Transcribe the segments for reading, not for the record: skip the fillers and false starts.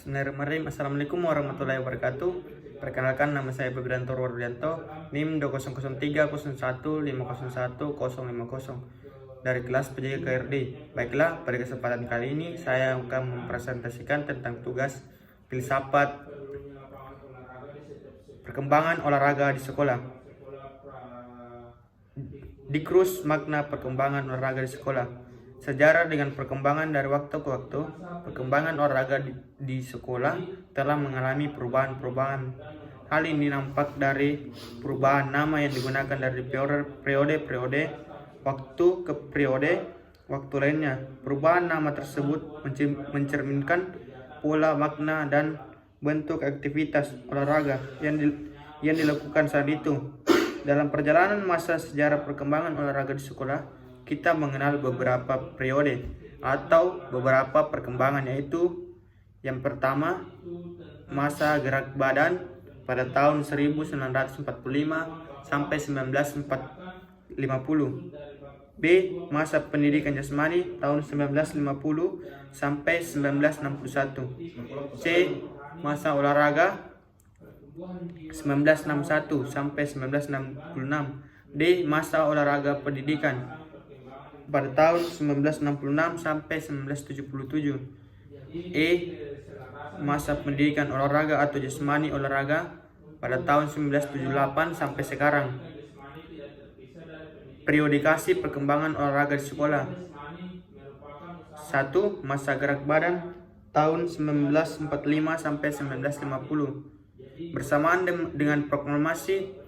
Bismillahirrahmanirrahim. Assalamualaikum warahmatullahi wabarakatuh. Perkenalkan, nama saya Febrianto Wardianto, NIM 20301501050 dari kelas PJJ KRD. Baiklah, pada kesempatan kali ini saya akan mempresentasikan tentang tugas filsafat perkembangan olahraga di sekolah. Dikrus makna perkembangan olahraga di sekolah. Sejarah dengan perkembangan dari waktu ke waktu, perkembangan olahraga di sekolah telah mengalami perubahan-perubahan. Hal ini nampak dari perubahan nama yang digunakan dari periode waktu ke periode waktu lainnya. Perubahan nama tersebut mencerminkan pola, makna, dan bentuk aktivitas olahraga yang dilakukan saat itu. Dalam perjalanan masa sejarah perkembangan olahraga di sekolah, kita mengenal beberapa periode atau beberapa perkembangan, yaitu yang pertama, masa gerak badan pada tahun 1945 sampai 1950. B. Masa pendidikan jasmani tahun 1950 sampai 1961. C. Masa olahraga 1961 sampai 1966. D. Masa olahraga pendidikan pada tahun 1966 sampai 1977. E. Masa pendidikan olahraga atau jasmani olahraga pada tahun 1978 sampai sekarang. Periodikasi perkembangan olahraga di sekolah. 1. Masa gerak badan tahun 1945 sampai 1950. Bersamaan dengan proklamasi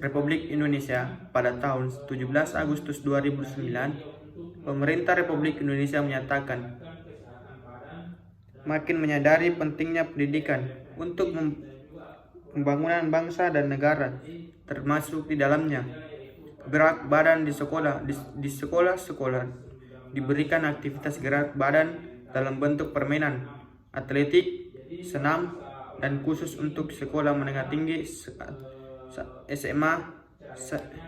Republik Indonesia pada tahun 17 Agustus 2009, pemerintah Republik Indonesia menyatakan makin menyadari pentingnya pendidikan untuk pembangunan bangsa dan negara, termasuk di dalamnya gerak badan di sekolah. Di sekolah-sekolah diberikan aktivitas gerak badan dalam bentuk permainan, atletik, senam, dan khusus untuk sekolah menengah tinggi SMA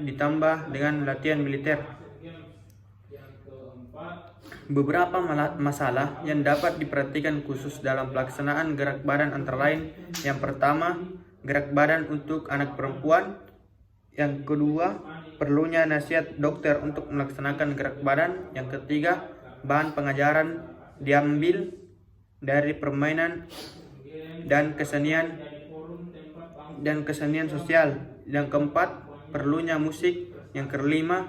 ditambah dengan latihan militer. Beberapa masalah yang dapat diperhatikan khusus dalam pelaksanaan gerak badan antara lain: yang pertama, gerak badan untuk anak perempuan; yang kedua, perlunya nasihat dokter untuk melaksanakan gerak badan; yang ketiga, bahan pengajaran diambil dari permainan dan kesenian sosial; yang keempat, perlunya musik; yang kelima,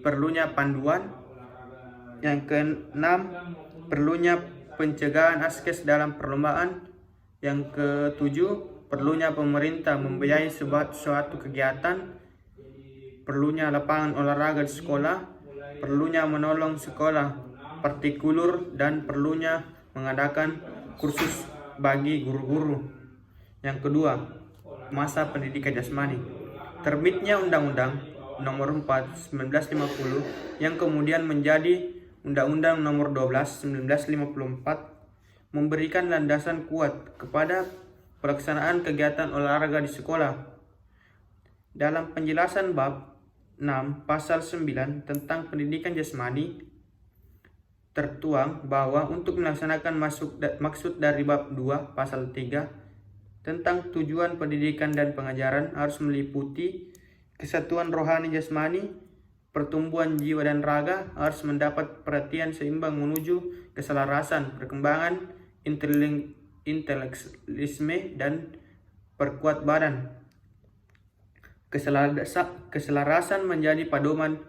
perlunya panduan; yang keenam, perlunya pencegahan askes dalam perlombaan; yang ketujuh, perlunya pemerintah membiayai suatu kegiatan; perlunya lapangan olahraga di sekolah; perlunya menolong sekolah partikular; dan perlunya mengadakan kursus bagi guru-guru. Yang kedua, masa pendidikan jasmani. Terbitnya Undang-Undang Nomor 4 1950 yang kemudian menjadi Undang-Undang Nomor 12 1954 memberikan landasan kuat kepada pelaksanaan kegiatan olahraga di sekolah. Dalam penjelasan bab 6 pasal 9 tentang pendidikan jasmani, tertuang bahwa untuk melaksanakan maksud dari bab 2 pasal 3 tentang tujuan pendidikan dan pengajaran harus meliputi kesatuan rohani jasmani, pertumbuhan jiwa dan raga harus mendapat perhatian seimbang menuju keselarasan, perkembangan intelektualisme, dan perkuat badan. Keselarasan menjadi pedoman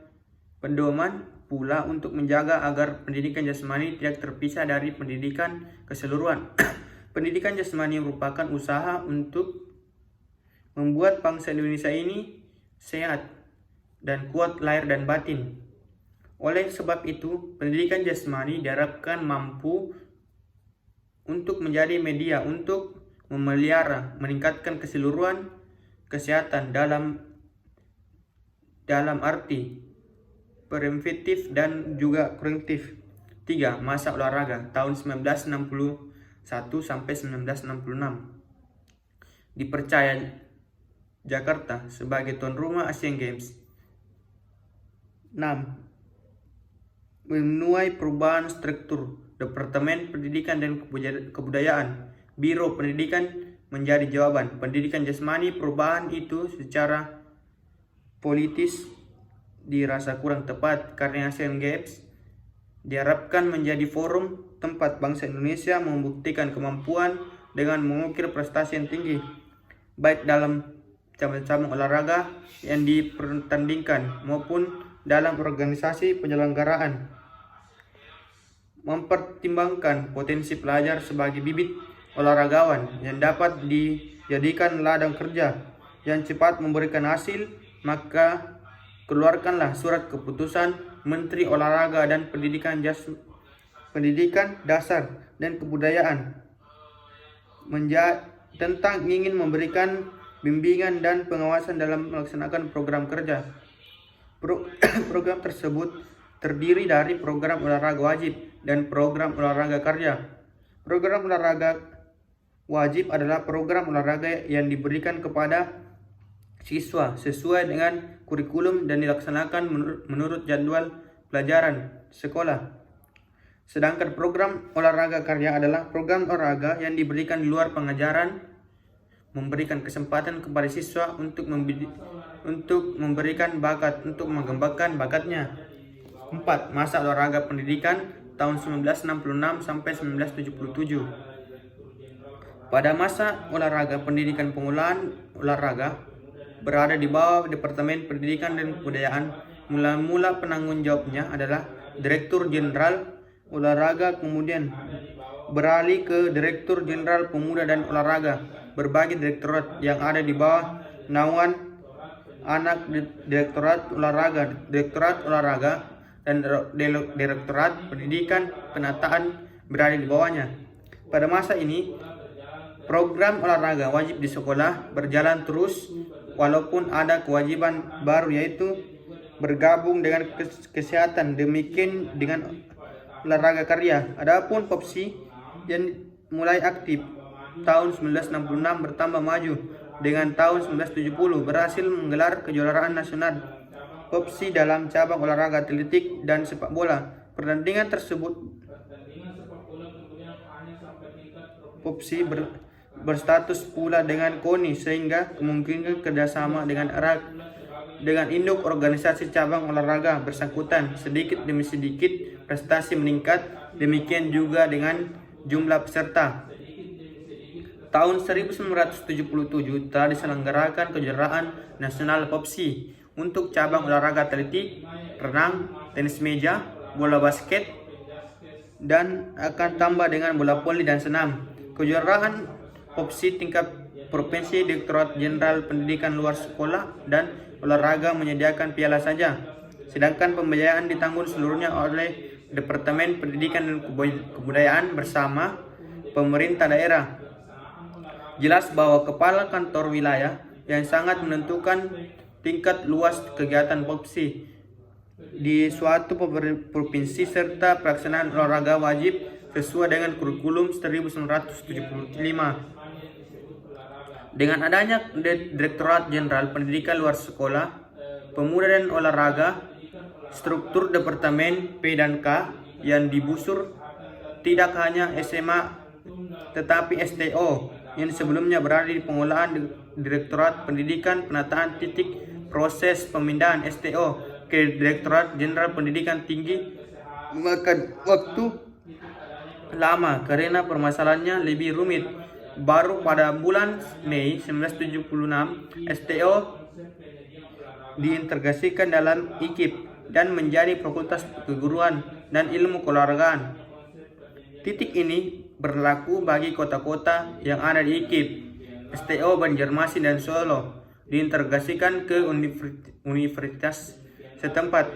pula untuk menjaga agar pendidikan jasmani tidak terpisah dari pendidikan keseluruhan. Pendidikan jasmani merupakan usaha untuk membuat bangsa Indonesia ini sehat dan kuat lahir dan batin. Oleh sebab itu, pendidikan jasmani diharapkan mampu untuk menjadi media untuk memelihara, meningkatkan keseluruhan kesehatan dalam arti preventif dan juga kuratif. 3. Masa olahraga tahun 1961 sampai 1966. Dipercaya Jakarta sebagai tuan rumah Asian Games. 6. Menuai perubahan struktur Departemen Pendidikan dan Kebudayaan. Biro Pendidikan menjadi jawaban. Pendidikan jasmani, perubahan itu secara politis dirasa kurang tepat karena Asian Games diharapkan menjadi forum tempat bangsa Indonesia membuktikan kemampuan dengan mengukir prestasi yang tinggi, baik dalam cabang-cabang olahraga yang dipertandingkan maupun dalam organisasi penyelenggaraan. Mempertimbangkan potensi pelajar sebagai bibit olahragawan yang dapat dijadikan ladang kerja yang cepat memberikan hasil, maka keluarkanlah surat keputusan Menteri Olahraga dan Pendidikan Dasar dan Kebudayaan tentang ingin memberikan bimbingan dan pengawasan dalam melaksanakan program kerja. Program tersebut terdiri dari program olahraga wajib dan program olahraga karya. Program olahraga wajib adalah program olahraga yang diberikan kepada siswa sesuai dengan kurikulum dan dilaksanakan menurut jadwal pelajaran sekolah. Sedangkan program olahraga karya adalah program olahraga yang diberikan di luar pengajaran, memberikan kesempatan kepada siswa untuk memberikan bakat, untuk mengembangkan bakatnya. 4. Masa olahraga pendidikan tahun 1966 sampai 1977. Pada masa olahraga pendidikan, pengolahan olahraga berada di bawah Departemen Pendidikan dan Kebudayaan. Mula-mula penanggung jawabnya adalah Direktur Jenderal Olahraga, kemudian beralih ke Direktur Jenderal Pemuda dan Olahraga. Berbagai direktorat yang ada di bawah naungan anak Direktorat Olahraga dan Direktorat Pendidikan Penataan berada di bawahnya. Pada masa ini, program olahraga wajib di sekolah berjalan terus, walaupun ada kewajiban baru yaitu bergabung dengan kesehatan, demikian dengan olahraga karya. Adapun POPSI yang mulai aktif tahun 1966 bertambah maju dengan tahun 1970 berhasil menggelar kejuaraan nasional POPSI dalam cabang olahraga atletik dan sepak bola. Pertandingan tersebut POPSI berstatus pula dengan KONI sehingga kemungkinan kerjasama dengan erat dengan induk organisasi cabang olahraga bersangkutan. Sedikit demi sedikit prestasi meningkat, demikian juga dengan jumlah peserta. Tahun 1977 telah diselenggarakan kejuaraan nasional POPSI untuk cabang olahraga atletik, renang, tenis meja, bola basket, dan akan tambah dengan bola voli dan senam. Kejuaraan POPSI tingkat provinsi, Direktorat Jenderal Pendidikan Luar Sekolah dan Olahraga menyediakan piala saja, sedangkan pembiayaan ditanggung seluruhnya oleh Departemen Pendidikan dan Kebudayaan bersama pemerintah daerah. Jelas bahwa kepala kantor wilayah yang sangat menentukan tingkat luas kegiatan POPSI di suatu provinsi serta pelaksanaan olahraga wajib sesuai dengan kurikulum 1975. Dengan adanya Direktorat Jenderal Pendidikan Luar Sekolah, Pemuda dan Olahraga, struktur Departemen P dan K yang digusur tidak hanya SMA tetapi STO yang sebelumnya berada di pengolahan Direktorat Pendidikan Penataan. Proses pemindahan STO ke Direktorat Jenderal Pendidikan Tinggi makan waktu lama karena permasalahannya lebih rumit. Baru pada bulan Mei 1976 STO diintegrasikan dalam IKIP dan menjadi Fakultas Keguruan dan Ilmu Keolahragaan. Titik ini berlaku bagi kota-kota yang ada di IKIP. STO Banjarmasin dan Solo diintegrasikan ke universitas setempat.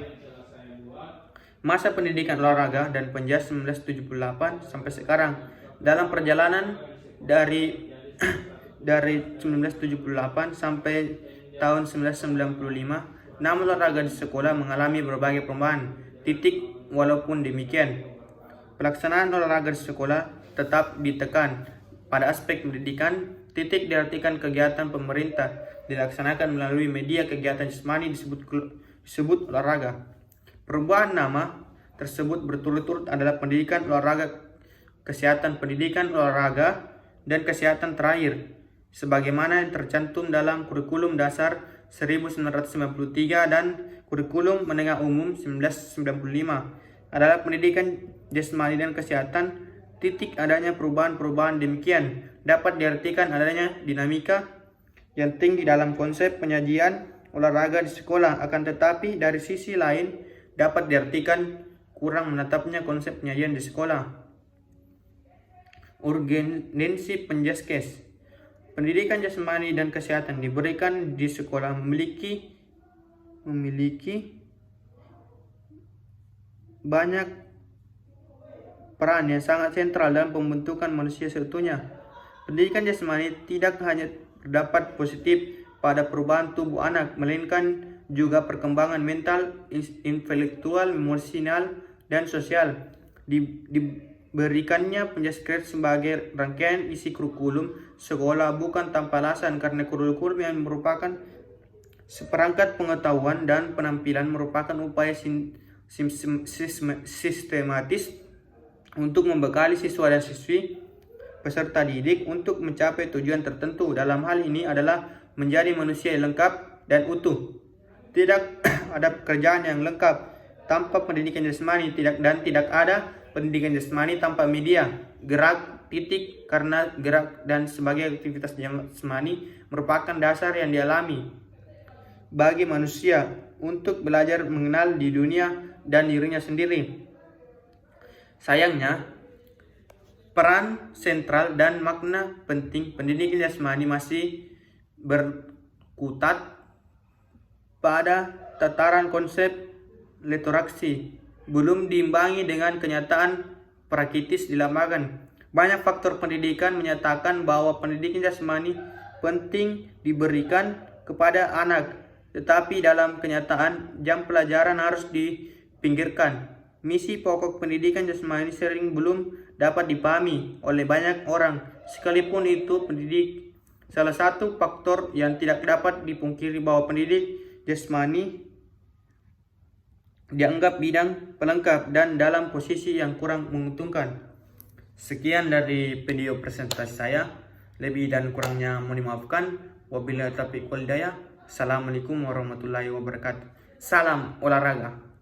Masa pendidikan olahraga dan penjas 1978 sampai sekarang. Dalam perjalanan dari 1978 sampai tahun 1995, namun olahraga di sekolah mengalami berbagai perubahan. Walaupun demikian, pelaksanaan olahraga di sekolah tetap ditekan. Pada aspek pendidikan, diartikan kegiatan pemerintah dilaksanakan melalui media kegiatan jasmani disebut olahraga. Perubahan nama tersebut berturut-turut adalah pendidikan, olahraga, kesehatan, pendidikan, olahraga, dan kesehatan terakhir, sebagaimana yang tercantum dalam Kurikulum Dasar 1993 dan Kurikulum Menengah Umum 1995 adalah pendidikan jasmani dan kesehatan. Titik adanya perubahan-perubahan demikian dapat diartikan adanya dinamika yang tinggi dalam konsep penyajian olahraga di sekolah, akan tetapi dari sisi lain dapat diartikan kurang menetapnya konsep penyajian di sekolah. Urgensi penjaskes. Pendidikan jasmani dan kesehatan diberikan di sekolah memiliki banyak peran yang sangat sentral dalam pembentukan manusia seutuhnya. Pendidikan jasmani tidak hanya berdampak positif pada perubahan tubuh anak, melainkan juga perkembangan mental, intelektual, emosional, dan sosial. Diberikannya penjaskes sebagai rangkaian isi kurikulum sekolah bukan tanpa alasan, karena kurikulum yang merupakan seperangkat pengetahuan dan penampilan merupakan upaya sistematis untuk membekali siswa dan siswi peserta didik untuk mencapai tujuan tertentu. Dalam hal ini adalah menjadi manusia yang lengkap dan utuh. Tidak ada pekerjaan yang lengkap tanpa pendidikan jasmani, tidak ada pendidikan jasmani tanpa media gerak, karena gerak dan sebagai aktivitas jasmani merupakan dasar yang dialami bagi manusia untuk belajar mengenal di dunia dan dirinya sendiri. Sayangnya, peran sentral dan makna penting pendidikan jasmani masih berkutat pada tataran konsep literaksi, belum diimbangi dengan kenyataan praktis di lapangan. Banyak faktor pendidikan menyatakan bahwa pendidikan jasmani penting diberikan kepada anak, tetapi dalam kenyataan jam pelajaran harus dipinggirkan. Misi pokok pendidikan jasmani sering belum dapat dipahami oleh banyak orang, sekalipun itu pendidik. Salah satu faktor yang tidak dapat dipungkiri bahwa pendidik jasmani dianggap bidang pelengkap dan dalam posisi yang kurang menguntungkan. Sekian dari video presentasi saya. Lebih dan kurangnya mohon dimaafkan. Wabillahi taufiq wal hidayah. Assalamualaikum warahmatullahi wabarakatuh. Salam olahraga.